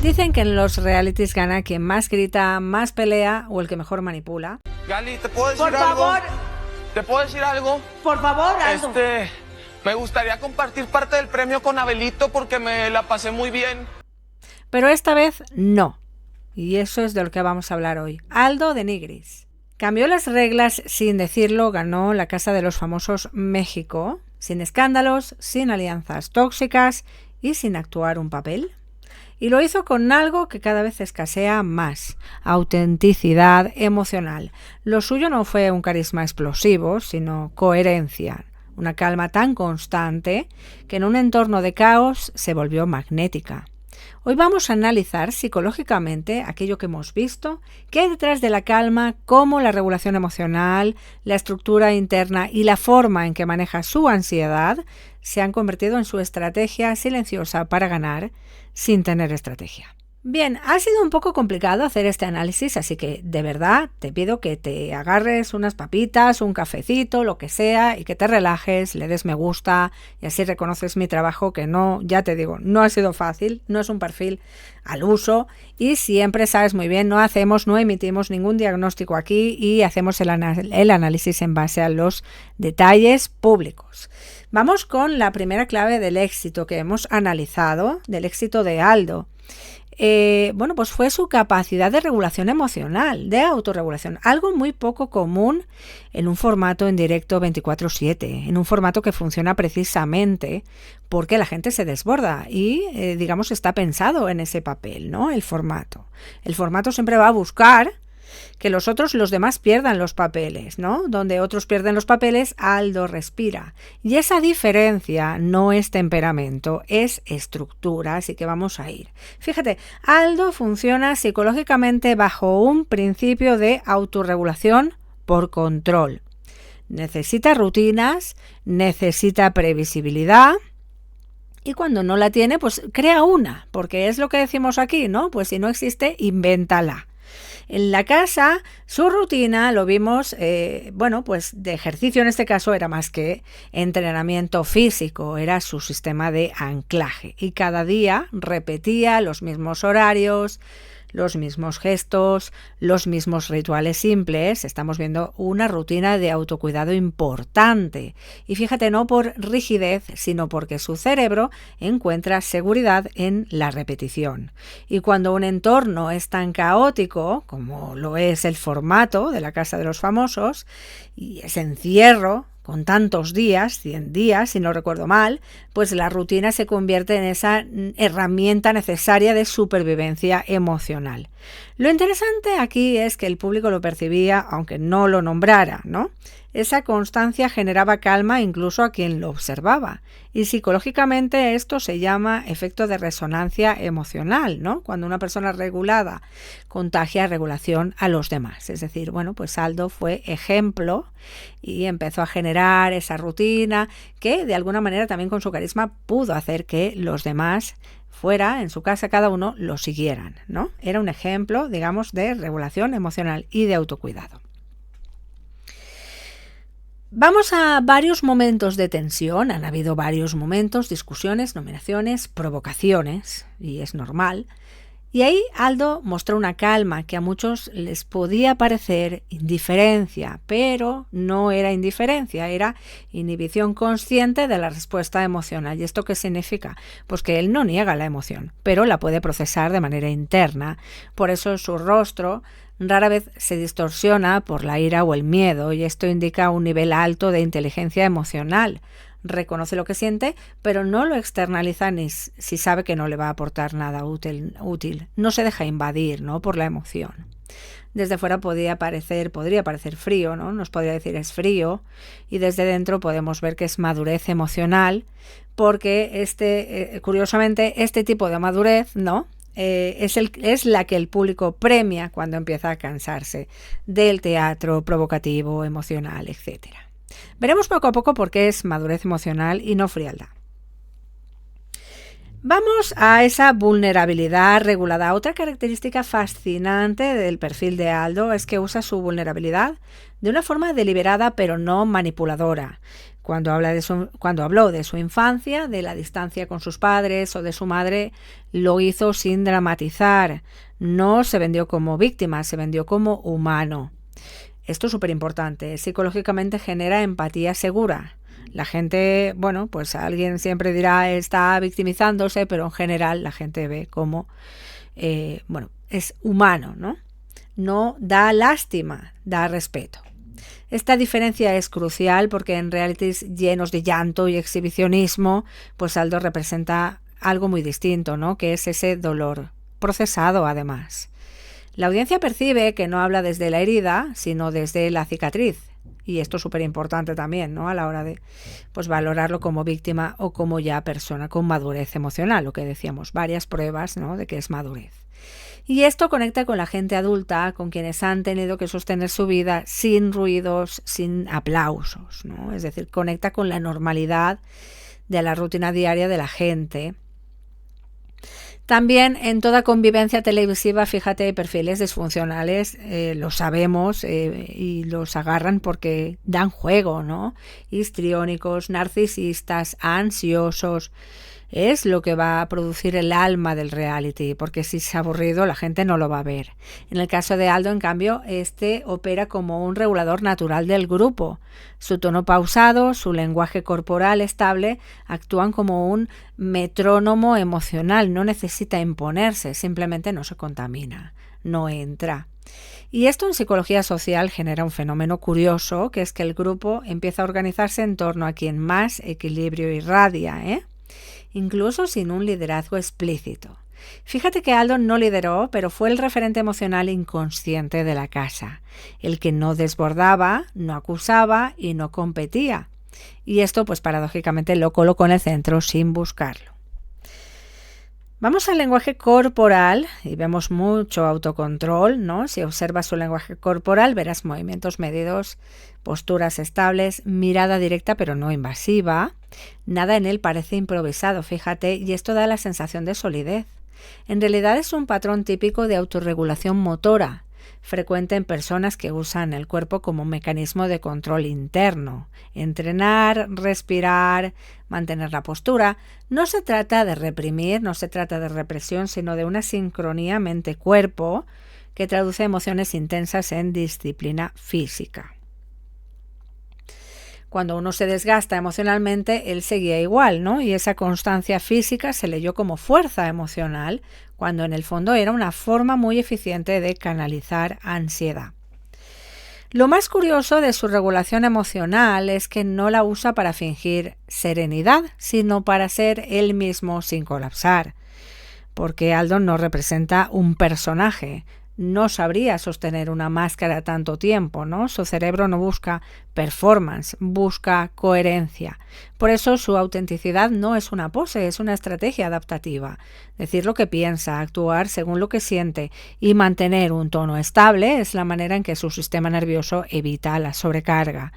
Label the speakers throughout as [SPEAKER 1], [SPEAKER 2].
[SPEAKER 1] Dicen que en los realities gana quien más grita, más pelea o el que mejor manipula.
[SPEAKER 2] Gali, ¿te puedo decir
[SPEAKER 3] Por
[SPEAKER 2] algo?
[SPEAKER 3] favor.
[SPEAKER 2] ¿Te puedo decir algo?
[SPEAKER 3] Por favor, Aldo.
[SPEAKER 2] Me gustaría compartir parte del premio con Abelito porque me la pasé muy bien.
[SPEAKER 1] Pero esta vez no. Y eso es de lo que vamos a hablar hoy. Aldo de Nigris. Cambió las reglas sin decirlo, ganó la Casa de los Famosos México, sin escándalos, sin alianzas tóxicas y sin actuar un papel. Y lo hizo con algo que cada vez escasea más: autenticidad emocional. Lo suyo no fue un carisma explosivo, sino coherencia. Una calma tan constante que en un entorno de caos se volvió magnética. Hoy vamos a analizar psicológicamente aquello que hemos visto, qué hay detrás de la calma, cómo la regulación emocional, la estructura interna y la forma en que maneja su ansiedad se han convertido en su estrategia silenciosa para ganar sin tener estrategia. Bien, ha sido un poco complicado hacer este análisis, así que de verdad te pido que te agarres unas papitas, un cafecito, lo que sea, y que te relajes, le des me gusta y así reconoces mi trabajo, que no, ya te digo, no ha sido fácil, no es un perfil al uso y siempre sabes muy bien, no emitimos ningún diagnóstico aquí y hacemos el análisis en base a los detalles públicos. Vamos con la primera clave del éxito que hemos analizado, del éxito de Aldo. Pues fue su capacidad de regulación emocional, de autorregulación, algo muy poco común en un formato en directo 24/7, en un formato que funciona precisamente porque la gente se desborda y, está pensado en ese papel, ¿no? El formato siempre va a buscar que los demás pierdan los papeles, ¿no? Donde otros pierden los papeles, Aldo respira. Y esa diferencia no es temperamento, es estructura, así que vamos a ir. Fíjate, Aldo funciona psicológicamente bajo un principio de autorregulación por control. Necesita rutinas, necesita previsibilidad. Y cuando no la tiene, pues crea una, porque es lo que decimos aquí, ¿no? Pues si no existe, invéntala. En la casa, su rutina, lo vimos, pues de ejercicio en este caso era más que entrenamiento físico, era su sistema de anclaje. Y cada día repetía los mismos horarios, los mismos gestos, los mismos rituales simples. Estamos viendo una rutina de autocuidado importante. Y fíjate, no por rigidez, sino porque su cerebro encuentra seguridad en la repetición. Y cuando un entorno es tan caótico, como lo es el formato de la Casa de los Famosos, y ese encierro con tantos días, 100 días, si no recuerdo mal, pues la rutina se convierte en esa herramienta necesaria de supervivencia emocional. Lo interesante aquí es que el público lo percibía, aunque no lo nombrara, ¿no? Esa constancia generaba calma incluso a quien lo observaba. Y psicológicamente esto se llama efecto de resonancia emocional, ¿no? Cuando una persona regulada contagia regulación a los demás. Es decir, pues Aldo fue ejemplo y empezó a generar esa rutina que de alguna manera también con su carisma pudo hacer que los demás fuera, en su casa, cada uno lo siguieran, ¿no? Era un ejemplo, digamos, de regulación emocional y de autocuidado. Vamos a varios momentos de tensión. Han habido varios momentos, discusiones, nominaciones, provocaciones, y es normal. Y ahí Aldo mostró una calma que a muchos les podía parecer indiferencia, pero no era indiferencia, era inhibición consciente de la respuesta emocional. ¿Y esto qué significa? Pues que él no niega la emoción, pero la puede procesar de manera interna. Por eso su rostro rara vez se distorsiona por la ira o el miedo, y esto indica un nivel alto de inteligencia emocional. Reconoce lo que siente, pero no lo externaliza ni si sabe que no le va a aportar nada útil. No se deja invadir, ¿no?, por la emoción. Desde fuera podría parecer frío, ¿no? Nos podría decir es frío, y desde dentro podemos ver que es madurez emocional, porque curiosamente este tipo de madurez, ¿no?, es la que el público premia cuando empieza a cansarse del teatro provocativo, emocional, etcétera. Veremos poco a poco por qué es madurez emocional y no frialdad. Vamos a esa vulnerabilidad regulada. Otra característica fascinante del perfil de Aldo es que usa su vulnerabilidad de una forma deliberada pero no manipuladora. Cuando habló de su infancia, de la distancia con sus padres o de su madre, lo hizo sin dramatizar. No se vendió como víctima, se vendió como humano. Esto es súper importante. Psicológicamente genera empatía segura. La gente, bueno, pues alguien siempre dirá está victimizándose, pero en general la gente ve como, es humano, ¿no? No da lástima, da respeto. Esta diferencia es crucial porque en realities llenos de llanto y exhibicionismo, pues Aldo representa algo muy distinto, ¿no? Que es ese dolor, procesado además. La audiencia percibe que no habla desde la herida, sino desde la cicatriz. Y esto es súper importante también, ¿no? A la hora de valorarlo como víctima o como ya persona con madurez emocional, lo que decíamos, varias pruebas, ¿no? De que es madurez. Y esto conecta con la gente adulta, con quienes han tenido que sostener su vida sin ruidos, sin aplausos, ¿no? Es decir, conecta con la normalidad de la rutina diaria de la gente. También en toda convivencia televisiva, fíjate, hay perfiles disfuncionales, lo sabemos, y los agarran porque dan juego, ¿no? Histriónicos, narcisistas, ansiosos. Es lo que va a producir el alma del reality, porque si es aburrido la gente no lo va a ver. En el caso de Aldo, en cambio, este opera como un regulador natural del grupo. Su tono pausado, su lenguaje corporal estable, actúan como un metrónomo emocional. No necesita imponerse, simplemente no se contamina, no entra. Y esto en psicología social genera un fenómeno curioso, que es que el grupo empieza a organizarse en torno a quien más equilibrio irradia, incluso sin un liderazgo explícito. Fíjate que Aldo no lideró, pero fue el referente emocional inconsciente de la casa, el que no desbordaba, no acusaba y no competía. Y esto, pues paradójicamente, lo colocó en el centro sin buscarlo. Vamos al lenguaje corporal y vemos mucho autocontrol, ¿no? Si observas su lenguaje corporal verás movimientos medidos, posturas estables, mirada directa pero no invasiva. Nada en él parece improvisado, fíjate, y esto da la sensación de solidez. En realidad es un patrón típico de autorregulación motora, frecuente en personas que usan el cuerpo como mecanismo de control interno. Entrenar, respirar, mantener la postura. No se trata de reprimir, no se trata de represión, sino de una sincronía mente-cuerpo que traduce emociones intensas en disciplina física. Cuando uno se desgasta emocionalmente, él seguía igual, ¿no? Y esa constancia física se leyó como fuerza emocional, cuando en el fondo era una forma muy eficiente de canalizar ansiedad. Lo más curioso de su regulación emocional es que no la usa para fingir serenidad, sino para ser él mismo sin colapsar, porque Aldo no representa un personaje. No sabría sostener una máscara tanto tiempo, ¿no? Su cerebro no busca performance, busca coherencia. Por eso su autenticidad no es una pose, es una estrategia adaptativa. Decir lo que piensa, actuar según lo que siente y mantener un tono estable es la manera en que su sistema nervioso evita la sobrecarga.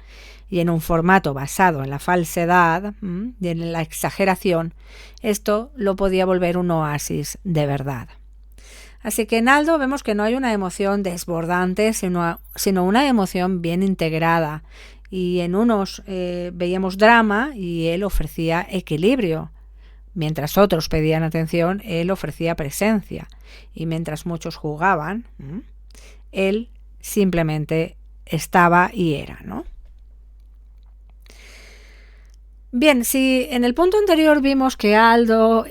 [SPEAKER 1] Y en un formato basado en la falsedad y en la exageración, esto lo podía volver un oasis de verdad. Así que en Aldo vemos que no hay una emoción desbordante, sino una emoción bien integrada. Y en unos veíamos drama y él ofrecía equilibrio. Mientras otros pedían atención, él ofrecía presencia. Y mientras muchos jugaban, él simplemente estaba y era, ¿no? Bien, si en el punto anterior vimos que Aldo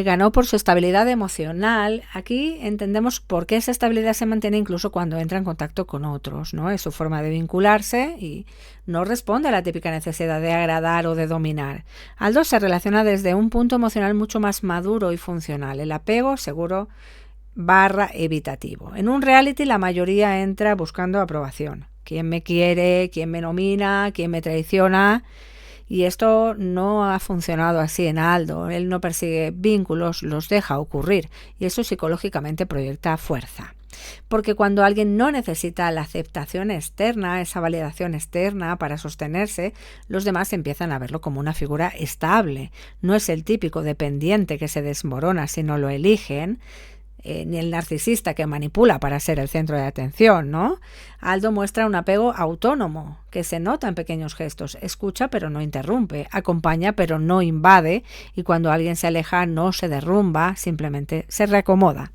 [SPEAKER 1] ganó por su estabilidad emocional, aquí entendemos por qué esa estabilidad se mantiene incluso cuando entra en contacto con otros, ¿no? Es su forma de vincularse y no responde a la típica necesidad de agradar o de dominar. Aldo se relaciona desde un punto emocional mucho más maduro y funcional, el apego seguro / evitativo. En un reality la mayoría entra buscando aprobación. ¿Quién me quiere? ¿Quién me nomina? ¿Quién me traiciona? Y esto no ha funcionado así en Aldo. Él no persigue vínculos, los deja ocurrir y eso psicológicamente proyecta fuerza. Porque cuando alguien no necesita la aceptación externa, esa validación externa para sostenerse, los demás empiezan a verlo como una figura estable. No es el típico dependiente que se desmorona si no lo eligen. ni el narcisista que manipula para ser el centro de atención, ¿no? Aldo muestra un apego autónomo, que se nota en pequeños gestos, escucha pero no interrumpe, acompaña pero no invade, y cuando alguien se aleja no se derrumba, simplemente se reacomoda.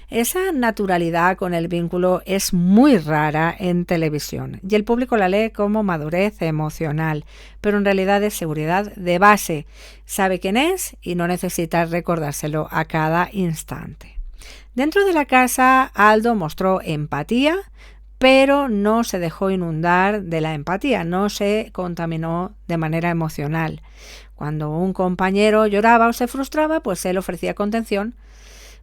[SPEAKER 1] Esa naturalidad con el vínculo es muy rara en televisión y el público la lee como madurez emocional, pero en realidad es seguridad de base. Sabe quién es y no necesita recordárselo a cada instante. Dentro de la casa, Aldo mostró empatía, pero no se dejó inundar de la empatía, no se contaminó de manera emocional. Cuando un compañero lloraba o se frustraba, pues él ofrecía contención,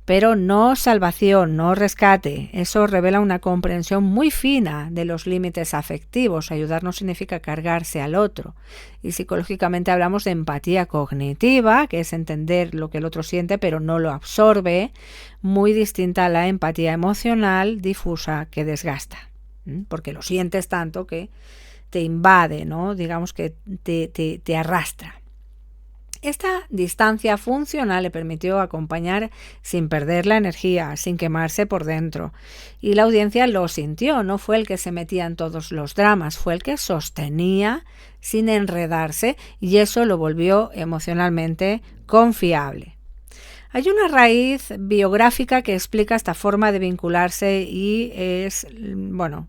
[SPEAKER 1] pero no salvación, no rescate. Eso revela una comprensión muy fina de los límites afectivos. Ayudar no significa cargarse al otro. Y psicológicamente hablamos de empatía cognitiva, que es entender lo que el otro siente, pero no lo absorbe, muy distinta a la empatía emocional difusa que desgasta, porque lo sientes tanto que te invade, ¿no? Digamos que te arrastra. Esta distancia funcional le permitió acompañar sin perder la energía, sin quemarse por dentro. Y la audiencia lo sintió, no fue el que se metía en todos los dramas, fue el que sostenía sin enredarse y eso lo volvió emocionalmente confiable. Hay una raíz biográfica que explica esta forma de vincularse y es,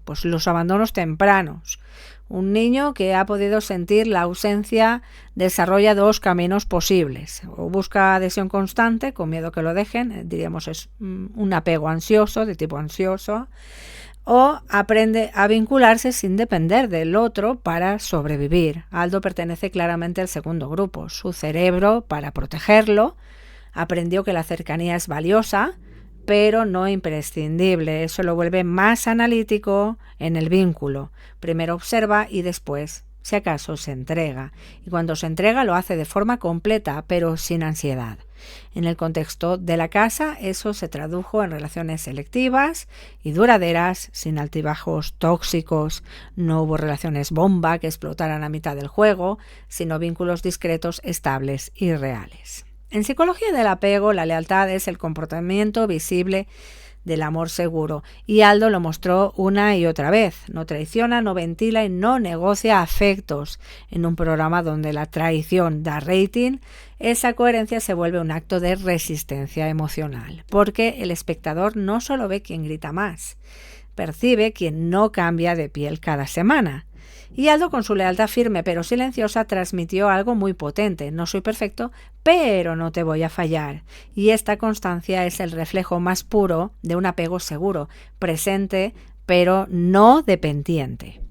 [SPEAKER 1] pues los abandonos tempranos. Un niño que ha podido sentir la ausencia desarrolla dos caminos posibles. O busca adhesión constante, con miedo que lo dejen, diríamos es un apego ansioso, de tipo ansioso, o aprende a vincularse sin depender del otro para sobrevivir. Aldo pertenece claramente al segundo grupo. Su cerebro, para protegerlo, aprendió que la cercanía es valiosa, pero no imprescindible. Eso lo vuelve más analítico en el vínculo. Primero observa y después, si acaso, se entrega. Y cuando se entrega lo hace de forma completa, pero sin ansiedad. En el contexto de la casa, eso se tradujo en relaciones selectivas y duraderas, sin altibajos tóxicos. No hubo relaciones bomba que explotaran a mitad del juego, sino vínculos discretos, estables y reales. En psicología del apego, la lealtad es el comportamiento visible del amor seguro, y Aldo lo mostró una y otra vez. No traiciona, no ventila y no negocia afectos. En un programa donde la traición da rating, esa coherencia se vuelve un acto de resistencia emocional, porque el espectador no solo ve quién grita más, percibe quien no cambia de piel cada semana. Y Aldo, con su lealtad firme pero silenciosa, transmitió algo muy potente. No soy perfecto, pero no te voy a fallar. Y esta constancia es el reflejo más puro de un apego seguro, presente pero no dependiente.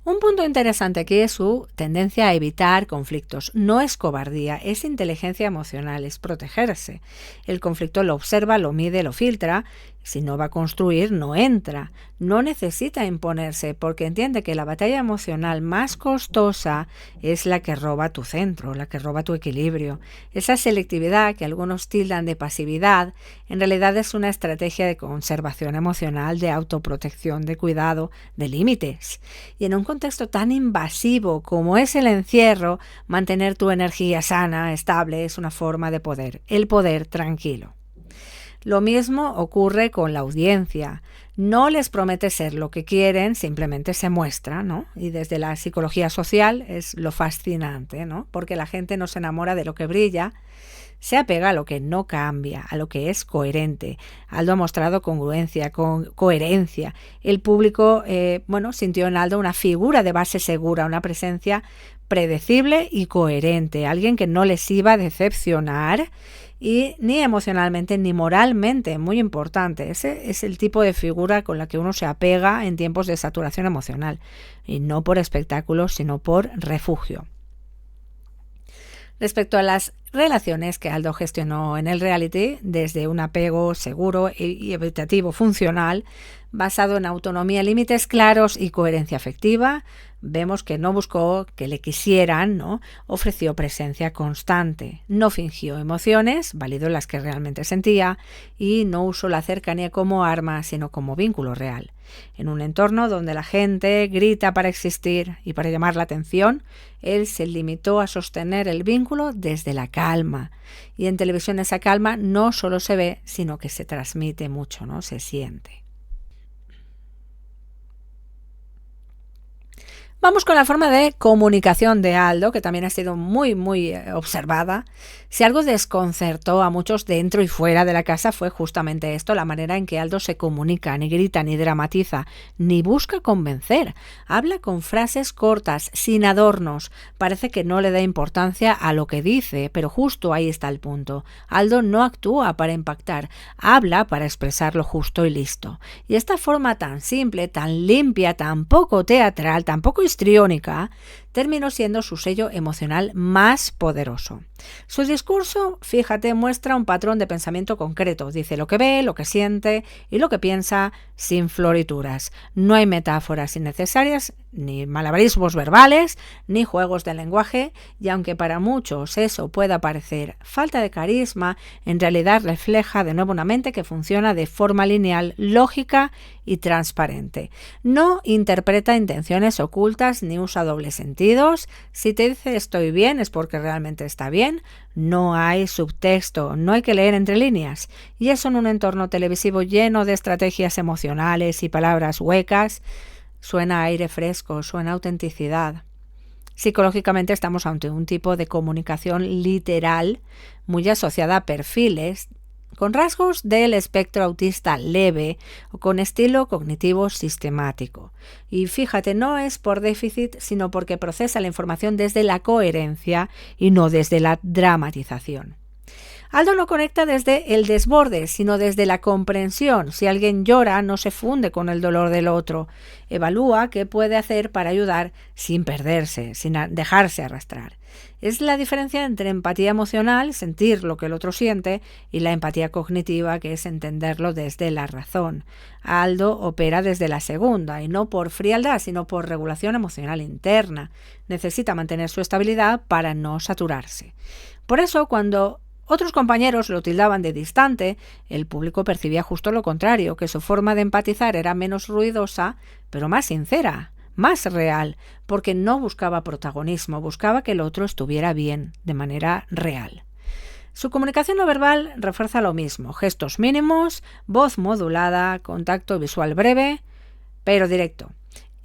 [SPEAKER 1] Un punto interesante aquí es su tendencia a evitar conflictos. No es cobardía, es inteligencia emocional, es protegerse. El conflicto lo observa, lo mide, lo filtra. Si no va a construir, no entra. No necesita imponerse porque entiende que la batalla emocional más costosa es la que roba tu centro, la que roba tu equilibrio. Esa selectividad que algunos tildan de pasividad, en realidad es una estrategia de conservación emocional, de autoprotección, de cuidado, de límites. Y en un contexto tan invasivo como es el encierro, mantener tu energía sana, estable, es una forma de poder, el poder tranquilo. Lo mismo ocurre con la audiencia. No les promete ser lo que quieren, simplemente se muestra, ¿no? Y desde la psicología social es lo fascinante, ¿no? Porque la gente no se enamora de lo que brilla, se apega a lo que no cambia, a lo que es coherente. Aldo ha mostrado congruencia, coherencia. El público, sintió en Aldo una figura de base segura, una presencia predecible y coherente, alguien que no les iba a decepcionar y ni emocionalmente ni moralmente, muy importante. Ese es el tipo de figura con la que uno se apega en tiempos de saturación emocional, y no por espectáculos, sino por refugio. Respecto a las relaciones que Aldo gestionó en el reality, desde un apego seguro y evitativo funcional, basado en autonomía, límites claros y coherencia afectiva, vemos que no buscó que le quisieran, ¿no? Ofreció presencia constante, no fingió emociones, validó las que realmente sentía y no usó la cercanía como arma, sino como vínculo real. En un entorno donde la gente grita para existir y para llamar la atención, él se limitó a sostener el vínculo desde la calma. Y en televisión esa calma no solo se ve, sino que se transmite mucho, ¿no? Se siente. Vamos con la forma de comunicación de Aldo, que también ha sido muy observada. Si algo desconcertó a muchos dentro y fuera de la casa fue justamente esto, la manera en que Aldo se comunica, ni grita, ni dramatiza, ni busca convencer. Habla con frases cortas, sin adornos. Parece que no le da importancia a lo que dice, pero justo ahí está el punto. Aldo no actúa para impactar, habla para expresar lo justo y listo. Y esta forma tan simple, tan limpia, tan poco teatral, tan poco histriónica, terminó siendo su sello emocional más poderoso. Su discurso, fíjate, muestra un patrón de pensamiento concreto. Dice lo que ve, lo que siente y lo que piensa sin florituras. No hay metáforas innecesarias, ni malabarismos verbales, ni juegos de lenguaje, y aunque para muchos eso pueda parecer falta de carisma, en realidad refleja de nuevo una mente que funciona de forma lineal, lógica y transparente. No interpreta intenciones ocultas ni usa dobles sentidos. Si te dice estoy bien es porque realmente está bien. No hay subtexto, no hay que leer entre líneas. Y eso en un entorno televisivo lleno de estrategias emocionales y palabras huecas, suena a aire fresco, suena a autenticidad. Psicológicamente estamos ante un tipo de comunicación literal muy asociada a perfiles con rasgos del espectro autista leve o con estilo cognitivo sistemático. Y fíjate, no es por déficit, sino porque procesa la información desde la coherencia y no desde la dramatización. Aldo no conecta desde el desborde, sino desde la comprensión. Si alguien llora, no se funde con el dolor del otro. Evalúa qué puede hacer para ayudar sin perderse, sin dejarse arrastrar. Es la diferencia entre empatía emocional, sentir lo que el otro siente, y la empatía cognitiva, que es entenderlo desde la razón. Aldo opera desde la segunda, y no por frialdad, sino por regulación emocional interna. Necesita mantener su estabilidad para no saturarse. Por eso, cuando otros compañeros lo tildaban de distante, el público percibía justo lo contrario, que su forma de empatizar era menos ruidosa, pero más sincera, más real, porque no buscaba protagonismo, buscaba que el otro estuviera bien, de manera real. Su comunicación no verbal refuerza lo mismo, gestos mínimos, voz modulada, contacto visual breve, pero directo.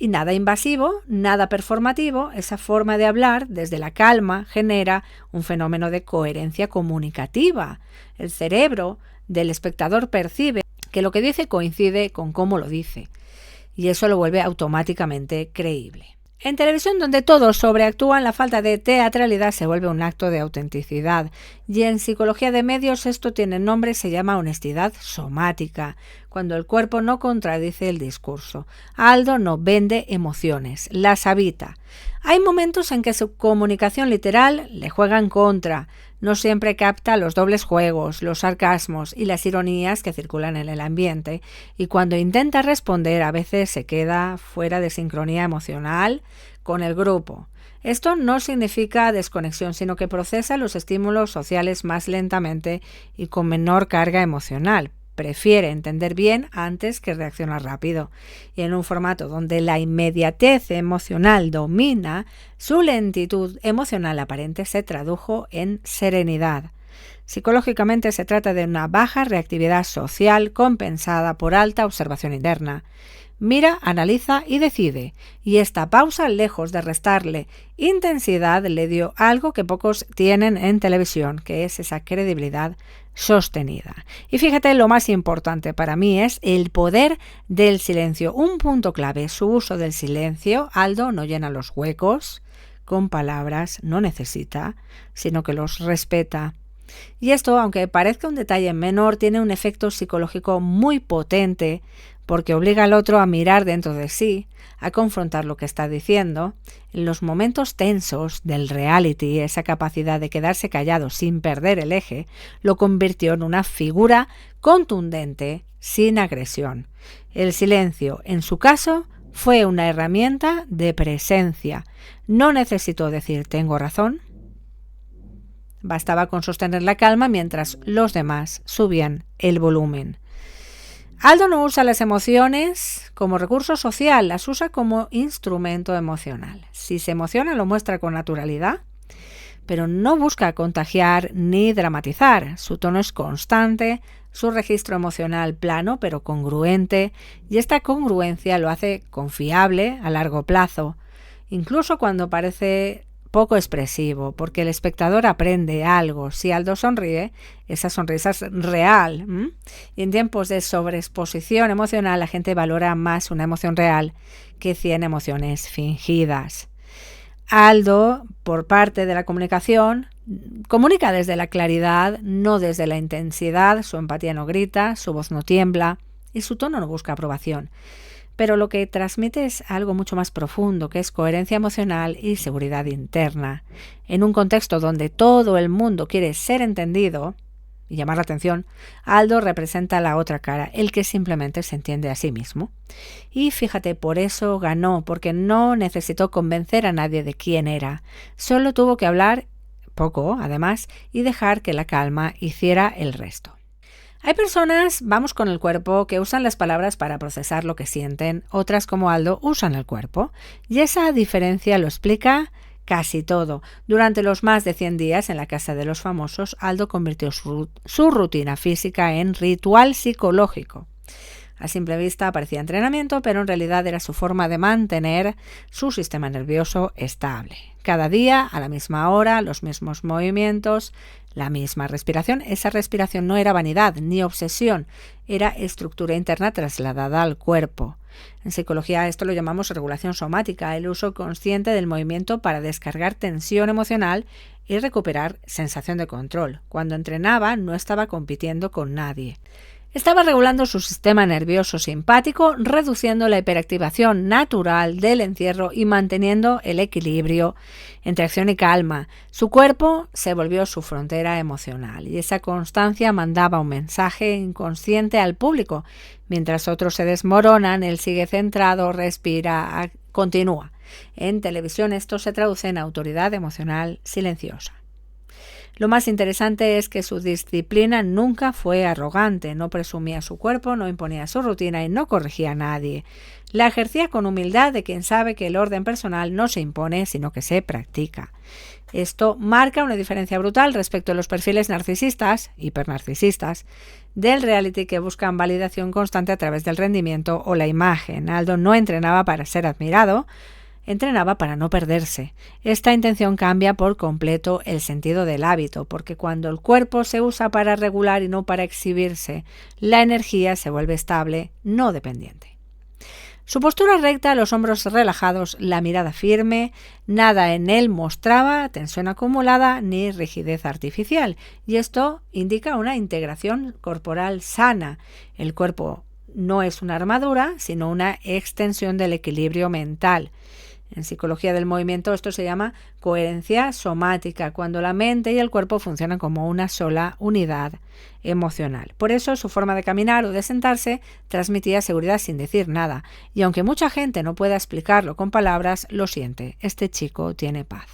[SPEAKER 1] Y nada invasivo, nada performativo, esa forma de hablar desde la calma genera un fenómeno de coherencia comunicativa. El cerebro del espectador percibe que lo que dice coincide con cómo lo dice, y eso lo vuelve automáticamente creíble. En televisión, donde todos sobreactúan, la falta de teatralidad se vuelve un acto de autenticidad. Y en psicología de medios esto tiene nombre, se llama honestidad somática, cuando el cuerpo no contradice el discurso. Aldo no vende emociones, las habita. Hay momentos en que su comunicación literal le juega en contra. No siempre capta los dobles juegos, los sarcasmos y las ironías que circulan en el ambiente, y cuando intenta responder a veces se queda fuera de sincronía emocional con el grupo. Esto no significa desconexión, sino que procesa los estímulos sociales más lentamente y con menor carga emocional. Prefiere entender bien antes que reaccionar rápido. Y en un formato donde la inmediatez emocional domina, su lentitud emocional aparente se tradujo en serenidad. Psicológicamente se trata de una baja reactividad social compensada por alta observación interna. Mira, analiza y decide, y esta pausa, lejos de restarle intensidad, le dio algo que pocos tienen en televisión, que es esa credibilidad sostenida. Y fíjate, lo más importante para mí es el poder del silencio. Un punto clave, su uso del silencio. Aldo no llena los huecos con palabras, no necesita, sino que los respeta. Y esto, aunque parezca un detalle menor, tiene un efecto psicológico muy potente, porque obliga al otro a mirar dentro de sí, a confrontar lo que está diciendo. En los momentos tensos del reality, esa capacidad de quedarse callado sin perder el eje, lo convirtió en una figura contundente, sin agresión. El silencio, en su caso, Fue una herramienta de presencia. No necesitó decir tengo razón. Bastaba con sostener la calma mientras los demás subían el volumen. Aldo no usa las emociones como recurso social, las usa como instrumento emocional. Si se emociona, lo muestra con naturalidad, pero no busca contagiar ni dramatizar. Su tono es constante, su registro emocional plano pero congruente, y esta congruencia lo hace confiable a largo plazo, incluso cuando parece poco expresivo, porque el espectador aprende algo. Si Aldo sonríe, esa sonrisa es real. Y en tiempos de sobreexposición emocional, la gente valora más una emoción real que 100 emociones fingidas. Aldo, por parte de la comunicación, comunica desde la claridad, no desde la intensidad. Su empatía no grita, su voz no tiembla y su tono no busca aprobación. Pero lo que transmite es algo mucho más profundo, que es coherencia emocional y seguridad interna. En un contexto donde todo el mundo quiere ser entendido y llamar la atención, Aldo representa la otra cara, el que simplemente se entiende a sí mismo. Y fíjate, por eso ganó, porque no necesitó convencer a nadie de quién era. Solo tuvo que hablar poco, además, y dejar que la calma hiciera el resto. Hay personas, vamos con el cuerpo, que usan las palabras para procesar lo que sienten, otras como Aldo usan el cuerpo, y esa diferencia lo explica casi todo. Durante los más de 100 días en la casa de los famosos, Aldo convirtió su rutina física en ritual psicológico. A simple vista parecía entrenamiento, pero en realidad era su forma de mantener su sistema nervioso estable. Cada día, a la misma hora, los mismos movimientos, la misma respiración. Esa respiración no era vanidad ni obsesión, era estructura interna trasladada al cuerpo. En psicología esto lo llamamos regulación somática, el uso consciente del movimiento para descargar tensión emocional y recuperar sensación de control. Cuando entrenaba no estaba compitiendo con nadie. Estaba regulando su sistema nervioso simpático, reduciendo la hiperactivación natural del encierro y manteniendo el equilibrio entre acción y calma. Su cuerpo se volvió su frontera emocional y esa constancia mandaba un mensaje inconsciente al público. Mientras otros se desmoronan, él sigue centrado, respira, continúa. En televisión esto se traduce en autoridad emocional silenciosa. Lo más interesante es que su disciplina nunca fue arrogante, no presumía su cuerpo, no imponía su rutina y no corregía a nadie. La ejercía con humildad de quien sabe que el orden personal no se impone, sino que se practica. Esto marca una diferencia brutal respecto a los perfiles narcisistas, hipernarcisistas, del reality que buscan validación constante a través del rendimiento o la imagen. Aldo no entrenaba para ser admirado, entrenaba para no perderse. Esta intención cambia por completo el sentido del hábito, porque cuando el cuerpo se usa para regular y no para exhibirse, la energía se vuelve estable, no dependiente. Su postura recta, los hombros relajados, la mirada firme, nada en él mostraba tensión acumulada ni rigidez artificial, y esto indica una integración corporal sana. El cuerpo no es una armadura, sino una extensión del equilibrio mental. En psicología del movimiento esto se llama coherencia somática, cuando la mente y el cuerpo funcionan como una sola unidad emocional. Por eso su forma de caminar o de sentarse transmitía seguridad sin decir nada. Y aunque mucha gente no pueda explicarlo con palabras, lo siente. Este chico tiene paz.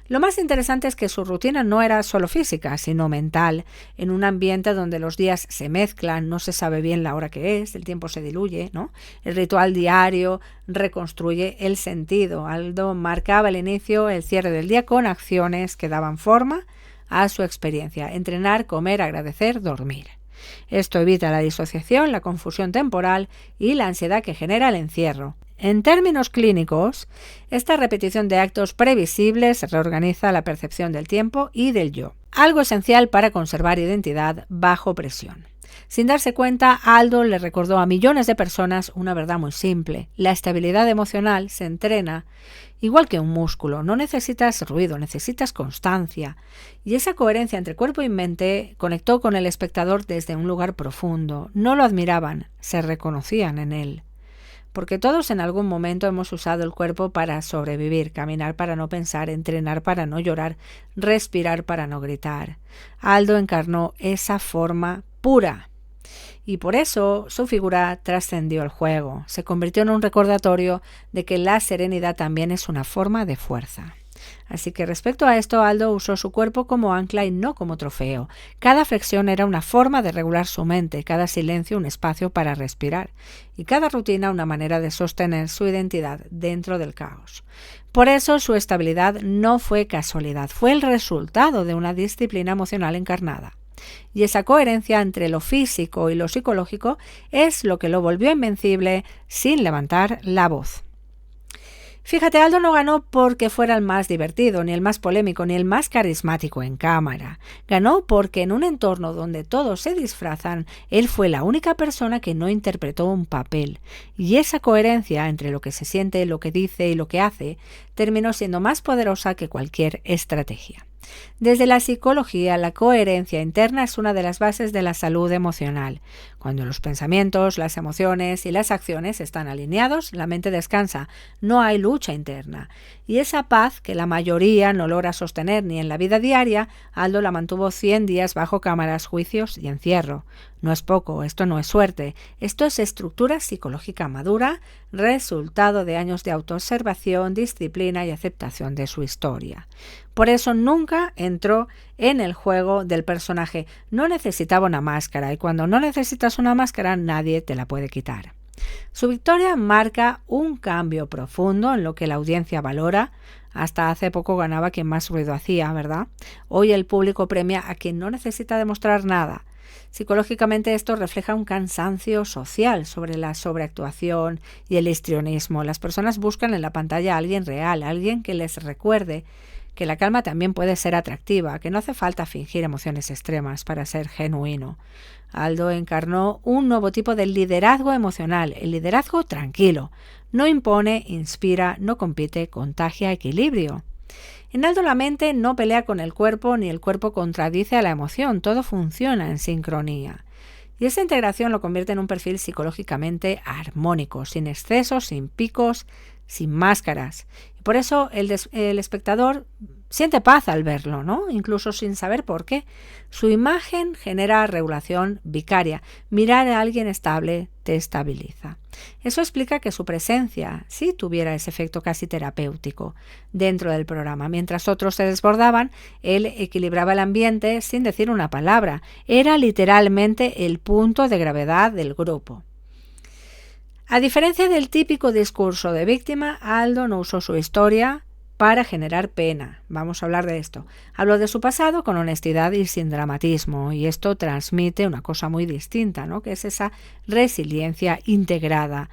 [SPEAKER 1] Lo más interesante es que su rutina no era solo física, sino mental, en un ambiente donde los días se mezclan, no se sabe bien la hora que es, el tiempo se diluye, ¿no? El ritual diario reconstruye el sentido. Aldo marcaba el inicio, el cierre del día con acciones que daban forma a su experiencia: entrenar, comer, agradecer, dormir. Esto evita la disociación, la confusión temporal y la ansiedad que genera el encierro. En términos clínicos, esta repetición de actos previsibles reorganiza la percepción del tiempo y del yo, algo esencial para conservar identidad bajo presión. Sin darse cuenta, Aldo le recordó a millones de personas una verdad muy simple: la estabilidad emocional se entrena igual que un músculo. No necesitas ruido, necesitas constancia. Y esa coherencia entre cuerpo y mente conectó con el espectador desde un lugar profundo. No lo admiraban, se reconocían en él. Porque todos en algún momento hemos usado el cuerpo para sobrevivir, caminar para no pensar, entrenar para no llorar, respirar para no gritar. Aldo encarnó esa forma pura. Y por eso su figura trascendió el juego, se convirtió en un recordatorio de que la serenidad también es una forma de fuerza. Así que respecto a esto, Aldo usó su cuerpo como ancla y no como trofeo. Cada flexión era una forma de regular su mente, cada silencio un espacio para respirar, y cada rutina una manera de sostener su identidad dentro del caos. Por eso su estabilidad no fue casualidad, fue el resultado de una disciplina emocional encarnada. Y esa coherencia entre lo físico y lo psicológico es lo que lo volvió invencible sin levantar la voz. Fíjate, Aldo no ganó porque fuera el más divertido, ni el más polémico, ni el más carismático en cámara. Ganó porque en un entorno donde todos se disfrazan, él fue la única persona que no interpretó un papel. Y esa coherencia entre lo que se siente, lo que dice y lo que hace, terminó siendo más poderosa que cualquier estrategia. Desde la psicología, la coherencia interna es una de las bases de la salud emocional. Cuando los pensamientos, las emociones y las acciones están alineados, la mente descansa, no hay lucha interna. Y esa paz, que la mayoría no logra sostener ni en la vida diaria, Aldo la mantuvo 100 días bajo cámaras, juicios y encierro. No es poco, esto no es suerte, esto es estructura psicológica madura, resultado de años de autoobservación, disciplina y aceptación de su historia. Por eso nunca entró en el juego del personaje. No necesitaba una máscara y cuando no necesitas una máscara nadie te la puede quitar. Su victoria marca un cambio profundo en lo que la audiencia valora. Hasta hace poco ganaba quien más ruido hacía, ¿verdad? Hoy el público premia a quien no necesita demostrar nada. Psicológicamente esto refleja un cansancio social sobre la sobreactuación y el histrionismo. Las personas buscan en la pantalla a alguien real, alguien que les recuerde que la calma también puede ser atractiva, que no hace falta fingir emociones extremas para ser genuino. Aldo encarnó un nuevo tipo de liderazgo emocional, el liderazgo tranquilo. No impone, inspira, no compite, contagia equilibrio. En Aldo la mente no pelea con el cuerpo ni el cuerpo contradice a la emoción, todo funciona en sincronía. Y esa integración lo convierte en un perfil psicológicamente armónico, sin excesos, sin picos, sin máscaras. Y por eso el espectador siente paz al verlo, ¿no? Incluso sin saber por qué. Su imagen genera regulación vicaria. Mirar a alguien estable te estabiliza. Eso explica que su presencia sí tuviera ese efecto casi terapéutico dentro del programa. Mientras otros se desbordaban, él equilibraba el ambiente sin decir una palabra. Era literalmente el punto de gravedad del grupo. A diferencia del típico discurso de víctima, Aldo no usó su historia para generar pena. Vamos a hablar de esto. Habló de su pasado con honestidad y sin dramatismo, y esto transmite una cosa muy distinta, ¿no? Que es esa resiliencia integrada.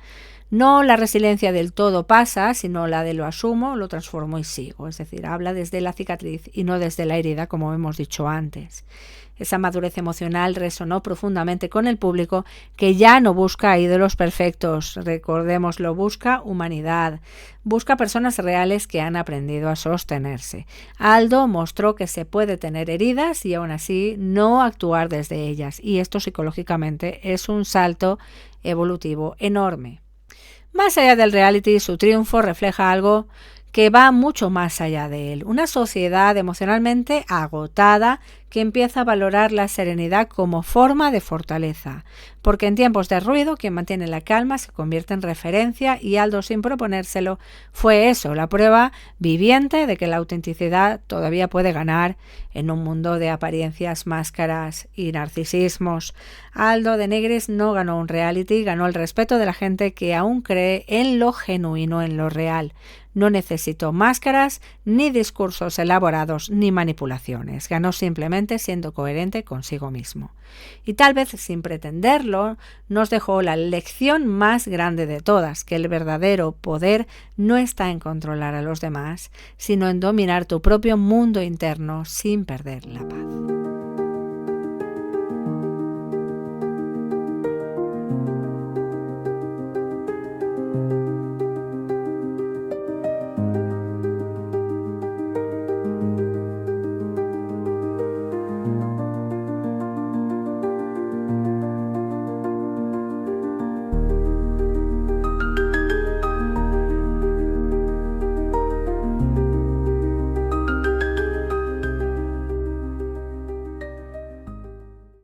[SPEAKER 1] No la resiliencia del todo pasa, sino la de lo asumo, lo transformo y sigo. Es decir, habla desde la cicatriz y no desde la herida, como hemos dicho antes. Esa madurez emocional resonó profundamente con el público, que ya no busca ídolos perfectos, recordémoslo, busca humanidad, busca personas reales que han aprendido a sostenerse. Aldo mostró que se puede tener heridas y aún así no actuar desde ellas, y esto psicológicamente es un salto evolutivo enorme. Más allá del reality, su triunfo refleja algo que va mucho más allá de él. Una sociedad emocionalmente agotada que empieza a valorar la serenidad como forma de fortaleza. Porque en tiempos de ruido, quien mantiene la calma se convierte en referencia y Aldo, sin proponérselo, fue eso, la prueba viviente de que la autenticidad todavía puede ganar en un mundo de apariencias, máscaras y narcisismos. Aldo de Nigris no ganó un reality, ganó el respeto de la gente que aún cree en lo genuino, en lo real. No necesitó máscaras, ni discursos elaborados, ni manipulaciones. Ganó simplemente siendo coherente consigo mismo. Y tal vez sin pretenderlo, nos dejó la lección más grande de todas, que el verdadero poder no está en controlar a los demás, sino en dominar tu propio mundo interno sin perder la paz.